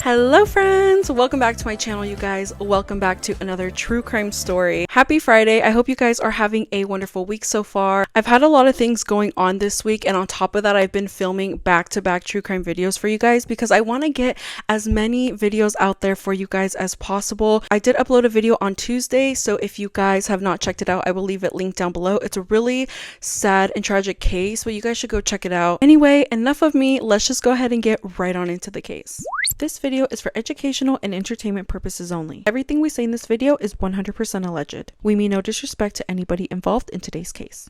Hello friends, welcome back to my channel, you guys. Welcome back to another true crime story. Happy Friday. I hope you guys are having a wonderful week so far. I've had a lot of things going on this week, and on top of that, I've been filming back-to-back true crime videos for you guys because I want to get as many videos out there for you guys as possible. I did upload a video on Tuesday, so if you guys have not checked it out, I will leave it linked down below. It's a really sad and tragic case, but you guys should go check it out. Anyway, enough of me. Let's just go ahead and get right on into the case. This video is for educational and entertainment purposes only. Everything we say in this video is 100% alleged. We mean no disrespect to anybody involved in today's case.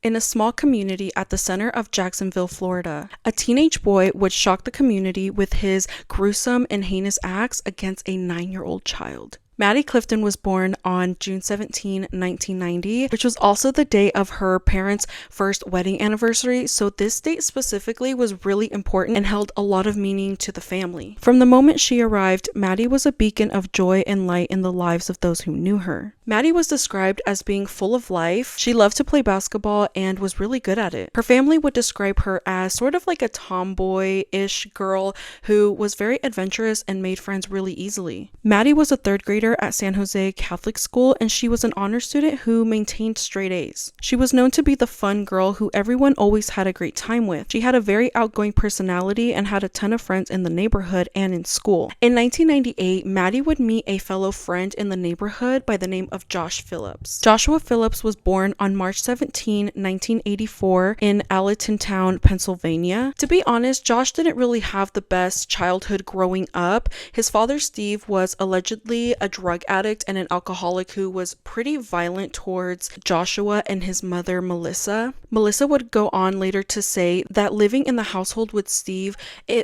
In a small community at the center of Jacksonville, Florida, a teenage boy would shock the community with his gruesome and heinous acts against a 9-year-old child. Maddie Clifton was born on June 17, 1990, which was also the day of her parents' first wedding anniversary, so this date specifically was really important and held a lot of meaning to the family. From the moment she arrived, Maddie was a beacon of joy and light in the lives of those who knew her. Maddie was described as being full of life. She loved to play basketball and was really good at it. Her family would describe her as sort of like a tomboy-ish girl who was very adventurous and made friends really easily. Maddie was a third grader at San Jose Catholic School, and she was an honor student who maintained straight A's. She was known to be the fun girl who everyone always had a great time with. She had a very outgoing personality and had a ton of friends in the neighborhood and in school. In 1998, Maddie would meet a fellow friend in the neighborhood by the name of Josh Phillips. Joshua Phillips was born on March 17, 1984 in Allentown, Pennsylvania. To be honest, Josh didn't really have the best childhood growing up. His father, Steve, was allegedly a drug addict and an alcoholic who was pretty violent towards Joshua and his mother, Melissa. Melissa would go on later to say that living in the household with Steve,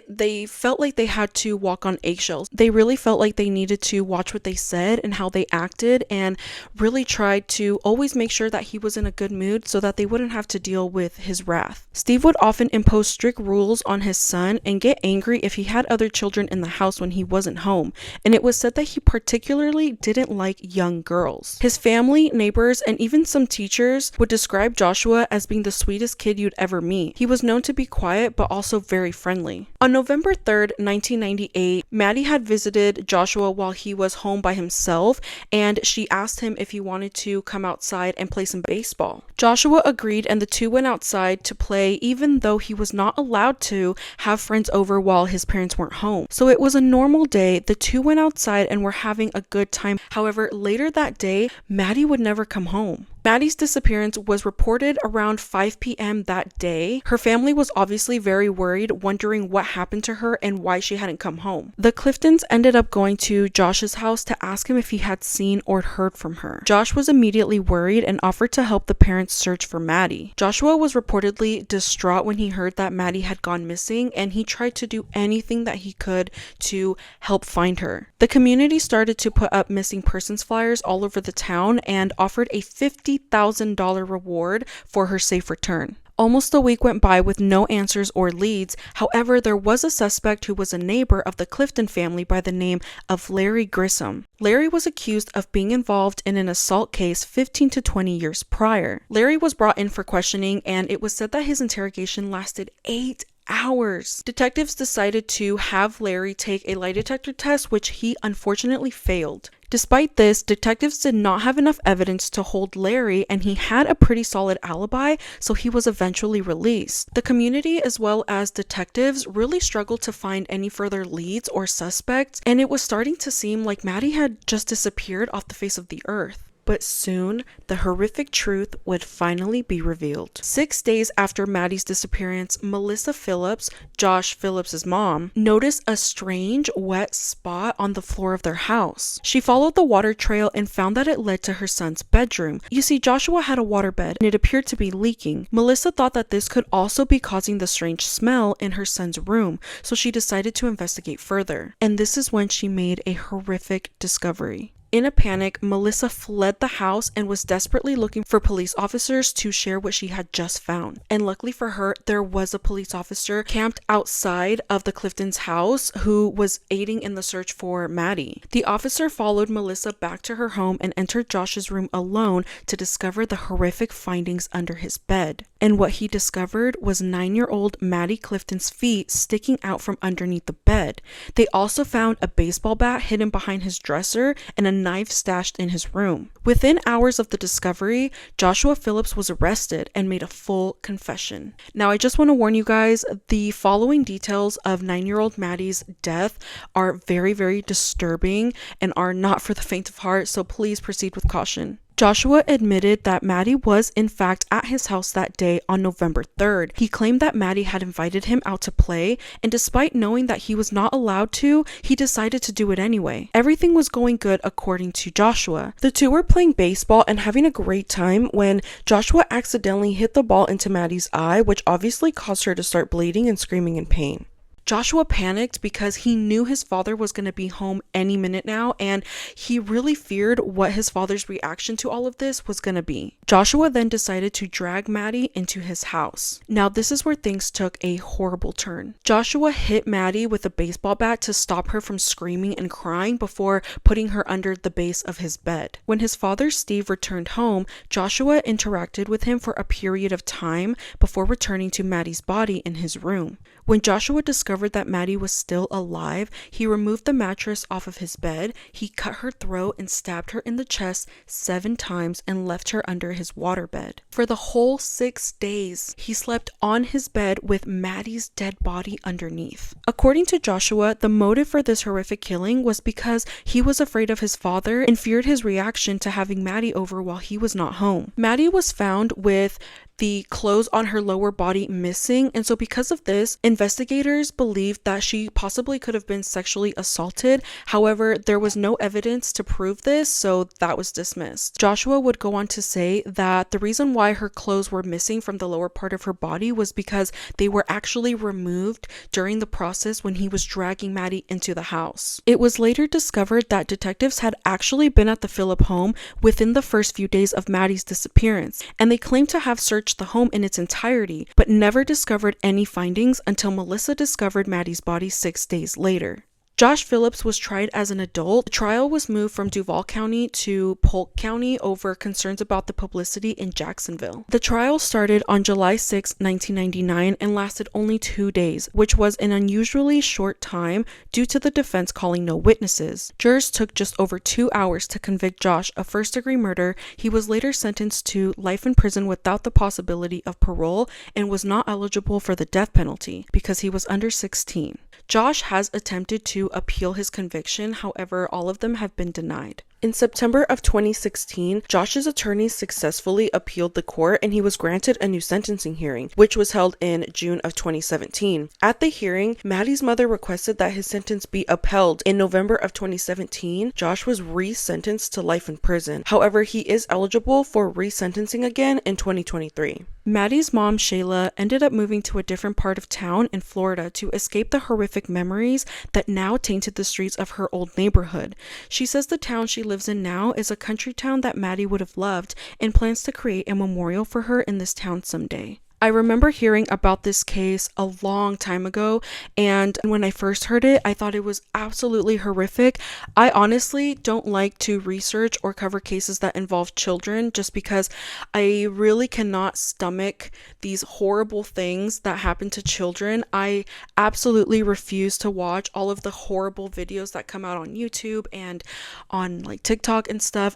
they felt like they had to walk on eggshells. They really felt like they needed to watch what they said and how they acted, and really tried to always make sure that he was in a good mood so that they wouldn't have to deal with his wrath. Steve would often impose strict rules on his son and get angry if he had other children in the house when he wasn't home, and it was said that he particularly didn't like young girls. His family, neighbors, and even some teachers would describe Joshua as being the sweetest kid you'd ever meet. He was known to be quiet but also very friendly. On November 3rd, 1998, Maddie had visited Joshua while he was home by himself, and she asked him if he wanted to come outside and play some baseball. Joshua agreed, and the two went outside to play even though he was not allowed to have friends over while his parents weren't home. So it was a normal day. The two went outside and were having a good time. However, later that day, Maddie would never come home. Maddie's disappearance was reported around 5 p.m. that day. Her family was obviously very worried, wondering what happened to her and why she hadn't come home. The Cliftons ended up going to Josh's house to ask him if he had seen or heard from her. Josh was immediately worried and offered to help the parents search for Maddie. Joshua was reportedly distraught when he heard that Maddie had gone missing, and he tried to do anything that he could to help find her. The community started to put up missing persons flyers all over the town and offered a $50,000 reward for her safe return. Almost a week went by with no answers or leads. However, there was a suspect who was a neighbor of the Clifton family by the name of Larry Grissom. Larry was accused of being involved in an assault case 15 to 20 years prior. Larry was brought in for questioning, and it was said that his interrogation lasted 8 hours. Detectives decided to have Larry take a lie detector test, which he unfortunately failed. Despite this, detectives did not have enough evidence to hold Larry, and he had a pretty solid alibi, so he was eventually released. The community as well as detectives really struggled to find any further leads or suspects, and it was starting to seem like Maddie had just disappeared off the face of the earth. But soon, the horrific truth would finally be revealed. 6 days after Maddie's disappearance, Melissa Phillips, Josh Phillips's mom, noticed a strange, wet spot on the floor of their house. She followed the water trail and found that it led to her son's bedroom. You see, Joshua had a waterbed, and it appeared to be leaking. Melissa thought that this could also be causing the strange smell in her son's room, so she decided to investigate further. And this is when she made a horrific discovery. In a panic, Melissa fled the house and was desperately looking for police officers to share what she had just found. And luckily for her, there was a police officer camped outside of the Clifton's house who was aiding in the search for Maddie. The officer followed Melissa back to her home and entered Josh's room alone to discover the horrific findings under his bed. And what he discovered was 9-year-old Maddie Clifton's feet sticking out from underneath the bed. They also found a baseball bat hidden behind his dresser and a knife stashed in his room. Within hours of the discovery, Joshua Phillips was arrested and made a full confession. Now, I just want to warn you guys, the following details of 9-year-old Maddie's death are very, very disturbing and are not for the faint of heart, so please proceed with caution. Joshua admitted that Maddie was in fact at his house that day on November 3rd. He claimed that Maddie had invited him out to play, and despite knowing that he was not allowed to, he decided to do it anyway. Everything was going good according to Joshua. The two were playing baseball and having a great time when Joshua accidentally hit the ball into Maddie's eye, which obviously caused her to start bleeding and screaming in pain. Joshua panicked because he knew his father was going to be home any minute now, and he really feared what his father's reaction to all of this was going to be. Joshua then decided to drag Maddie into his house. Now, this is where things took a horrible turn. Joshua hit Maddie with a baseball bat to stop her from screaming and crying before putting her under the base of his bed. When his father, Steve, returned home, Joshua interacted with him for a period of time before returning to Maddie's body in his room. When Joshua discovered that Maddie was still alive, he removed the mattress off of his bed, he cut her throat and stabbed her in the chest 7 times and left her under his waterbed. For the whole 6 days, he slept on his bed with Maddie's dead body underneath. According to Joshua, the motive for this horrific killing was because he was afraid of his father and feared his reaction to having Maddie over while he was not home. Maddie was found with the clothes on her lower body missing, and so because of this, investigators believed that she possibly could have been sexually assaulted. However, there was no evidence to prove this, so that was dismissed. Joshua would go on to say that the reason why her clothes were missing from the lower part of her body was because they were actually removed during the process when he was dragging Maddie into the house. It was later discovered that detectives had actually been at the Phillip home within the first few days of Maddie's disappearance, and they claimed to have searched the home in its entirety, but never discovered any findings until Melissa discovered Maddie's body 6 days later. Josh Phillips was tried as an adult. The trial was moved from Duval County to Polk County over concerns about the publicity in Jacksonville. The trial started on July 6, 1999 and lasted only 2 days, which was an unusually short time due to the defense calling no witnesses. Jurors took just over 2 hours to convict Josh of first-degree murder. He was later sentenced to life in prison without the possibility of parole and was not eligible for the death penalty because he was under 16. Josh has attempted to appeal his conviction, however, all of them have been denied. In September of 2016, Josh's attorneys successfully appealed the court and he was granted a new sentencing hearing, which was held in June of 2017. At the hearing, Maddie's mother requested that his sentence be upheld. In November of 2017, Josh was re-sentenced to life in prison. However, he is eligible for re-sentencing again in 2023. Maddie's mom, Shayla, ended up moving to a different part of town in Florida to escape the horrific memories that now tainted the streets of her old neighborhood. She says the town she lives in now is a country town that Maddie would have loved and plans to create a memorial for her in this town someday. I remember hearing about this case a long time ago, and when I first heard it, I thought it was absolutely horrific. I honestly don't like to research or cover cases that involve children just because I really cannot stomach these horrible things that happen to children. I absolutely refuse to watch all of the horrible videos that come out on YouTube and on like TikTok and stuff.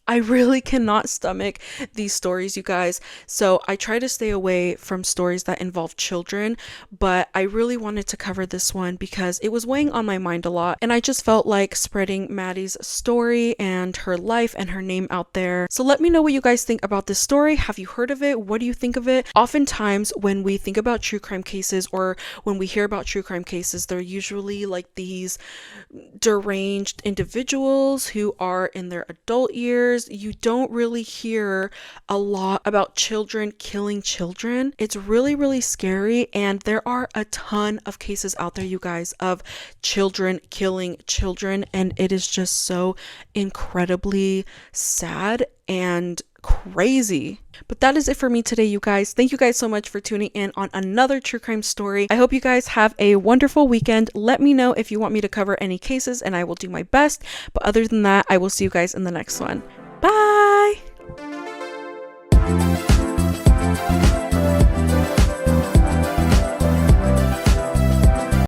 I really cannot stomach these stories, you guys. So I try to stay away from stories that involve children, but I really wanted to cover this one because it was weighing on my mind a lot. And I just felt like spreading Maddie's story and her life and her name out there. So let me know what you guys think about this story. Have you heard of it? What do you think of it? Oftentimes when we think about true crime cases or when we hear about true crime cases, they're usually like these deranged individuals who are in their adult years newspapers, you don't really hear a lot about children killing children. It's really, really scary. And there are a ton of cases out there, you guys, of children killing children. And it is just so incredibly sad and crazy. But that is it for me today, you guys. Thank you guys so much for tuning in on another true crime story. I hope you guys have a wonderful weekend. Let me know if you want me to cover any cases and I will do my best. But other than that, I will see you guys in the next one. Bye!